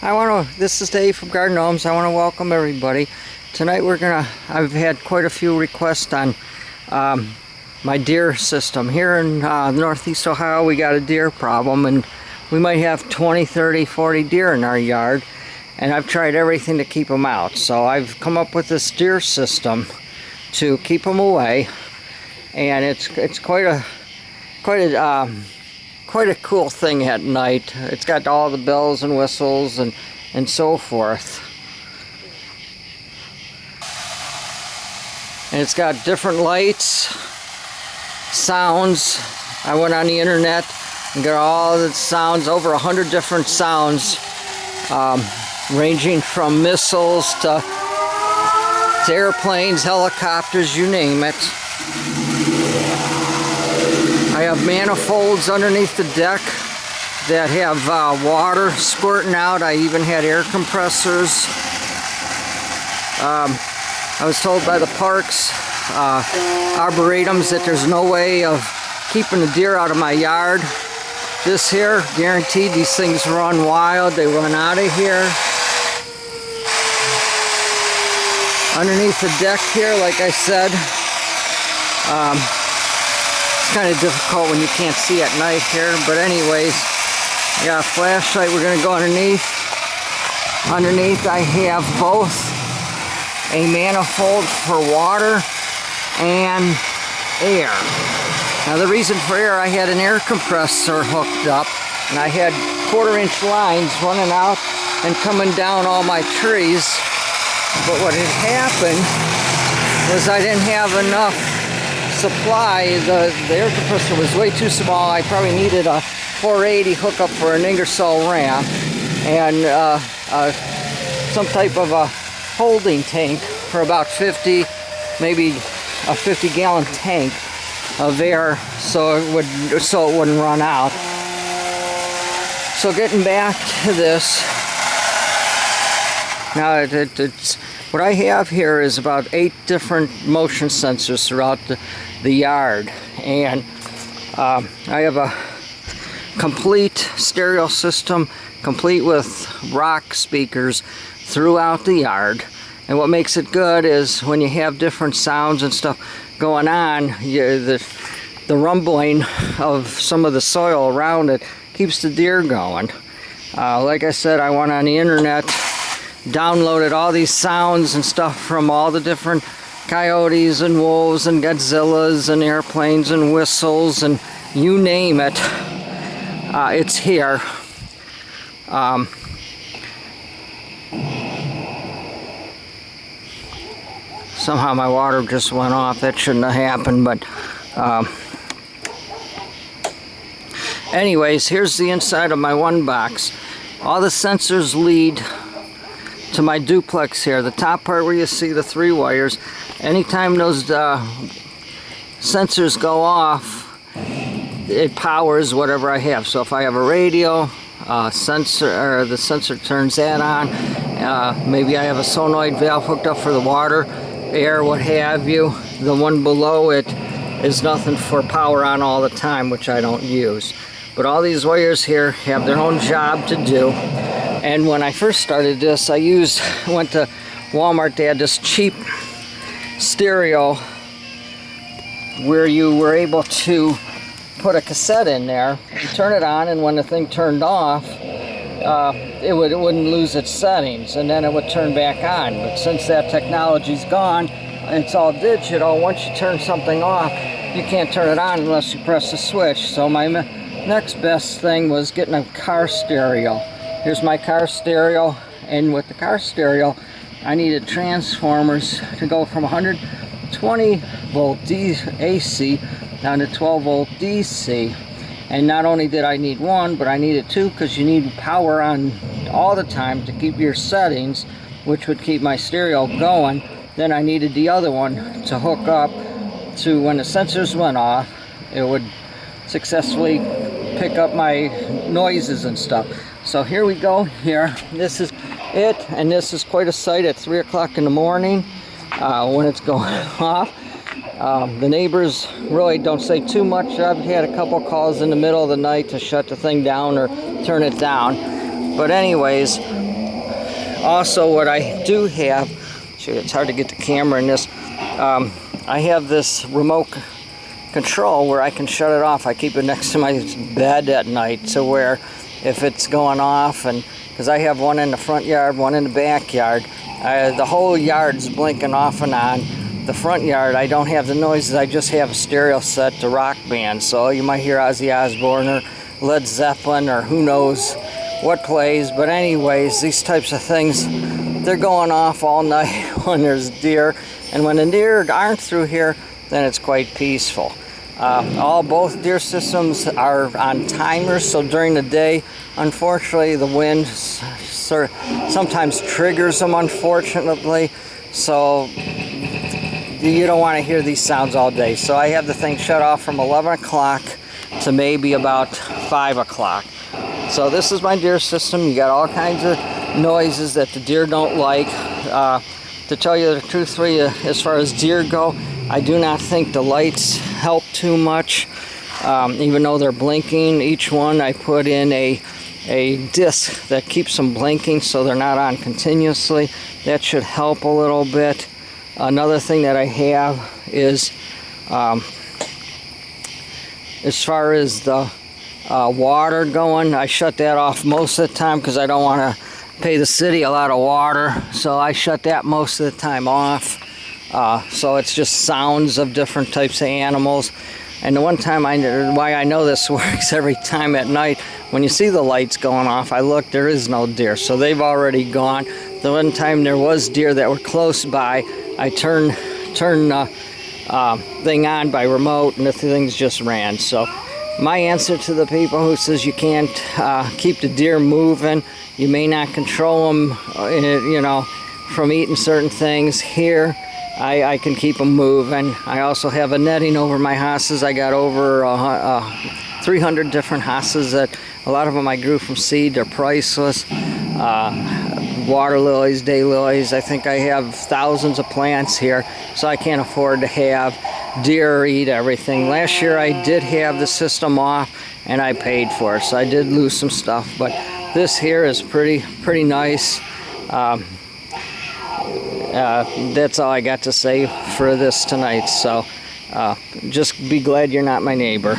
This is Dave from Garden Gnomes. I want to welcome everybody. Tonight I've had quite a few requests on my deer system. Here in northeast Ohio, we got a deer problem, and we might have 20, 30, 40 deer in our yard, and I've tried everything to keep them out. So I've come up with this deer system to keep them away, and it's quite a cool thing at night. It's got all the bells and whistles and so forth. And it's got different lights, sounds. I went on the internet and got all the sounds, over 100 different sounds, ranging from missiles to airplanes, helicopters, you name it. I have manifolds underneath the deck that have water squirting out. I even had air compressors. I was told by the parks arboretums that there's no way of keeping the deer out of my yard. This here, guaranteed, these things run wild. They run out of here. Underneath the deck here, like I said, it's kind of difficult when you can't see at night here, but anyways, I got a flashlight. We're going to go underneath. Underneath I have both a manifold for water and air. Now the reason for air, I had an air compressor hooked up, and I had 1/4-inch lines running out and coming down all my trees. But what had happened was I didn't have enough supply. The air compressor was way too small. I probably needed a 480 hookup for an Ingersoll ramp and some type of a holding tank for about 50, maybe a 50-gallon tank of air, so it wouldn't run out. So getting back to this, now it's what I have here is about 8 different motion sensors throughout the yard, and I have a complete stereo system, complete with rock speakers throughout the yard. And what makes it good is when you have different sounds and stuff going on, the rumbling of some of the soil around it keeps the deer going. Like I said, I went on the internet, downloaded all these sounds and stuff from all the different coyotes and wolves and Godzillas and airplanes and whistles and you name it. It's here. Somehow my water just went off. That shouldn't have happened, but anyways, here's the inside of my one box. All the sensors lead to my duplex here. The top part where you see the 3 wires, anytime those sensors go off, it powers whatever I have. So if I have a radio, the sensor turns that on. Maybe I have a solenoid valve hooked up for the water, air, what have you. The one below it is nothing for power on all the time, which I don't use. But all these wires here have their own job to do. And when I first started this, I went to Walmart. They had this cheap stereo where you were able to put a cassette in there and turn it on, and when the thing turned off, it wouldn't lose its settings, and then it would turn back on. But since that technology's gone, it's all digital. Once you turn something off, you can't turn it on unless you press the switch. So my next best thing was getting a car stereo. Here's my car stereo, and with the car stereo, I needed transformers to go from 120 volt AC down to 12 volt DC. And not only did I need one, but I needed 2, because you need power on all the time to keep your settings, which would keep my stereo going. Then I needed the other one to hook up to when the sensors went off, it would successfully pick up my noises and stuff. So here we go here. This is it, and this is quite a sight at 3 o'clock in the morning when it's going off. The neighbors really don't say too much. I've had a couple calls in the middle of the night to shut the thing down or turn it down. But anyways, Also, what I do have, shoot, it's hard to get the camera in this. I have this remote control where I can shut it off. I keep it next to my bed at night, so where if it's going off, and because I have one in the front yard, one in the backyard, the whole yard's blinking off and on. The front yard, I don't have the noises. I just have a stereo set to rock band, so you might hear Ozzy Osbourne or Led Zeppelin or who knows what plays. But anyways, these types of things, they're going off all night when there's deer, and when the deer aren't through here, then it's quite peaceful. Both deer systems are on timers, so during the day, unfortunately, the wind sometimes triggers them, unfortunately, so you don't want to hear these sounds all day. So I have the thing shut off from 11 o'clock to maybe about 5 o'clock. So this is my deer system. You got all kinds of noises that the deer don't like. To tell you the truth, as far as deer go, I do not think the lights help too much. Even though they're blinking, each one I put in a disc that keeps them blinking so they're not on continuously. That should help a little bit. Another thing that I have is, as far as the water going, I shut that off most of the time because I don't want to pay the city a lot of water, so I shut that most of the time off. So it's just sounds of different types of animals. And the one time why I know this works every time at night, when you see the lights going off, I look, there is no deer, so they've already gone. The one time there was deer that were close by, I turn thing on by remote, and the things just ran. So my answer to the people who says you can't keep the deer moving, you may not control them, from eating certain things. Here, I can keep them moving. I also have a netting over my hosses. I got over 300 different hosses that a lot of them I grew from seed. They're priceless. Water lilies, daylilies. I think I have thousands of plants here, so I can't afford to have deer eat everything. Last year I did have the system off and I paid for it, so I did lose some stuff, but this here is pretty nice. That's all I got to say for this tonight, so just be glad you're not my neighbor.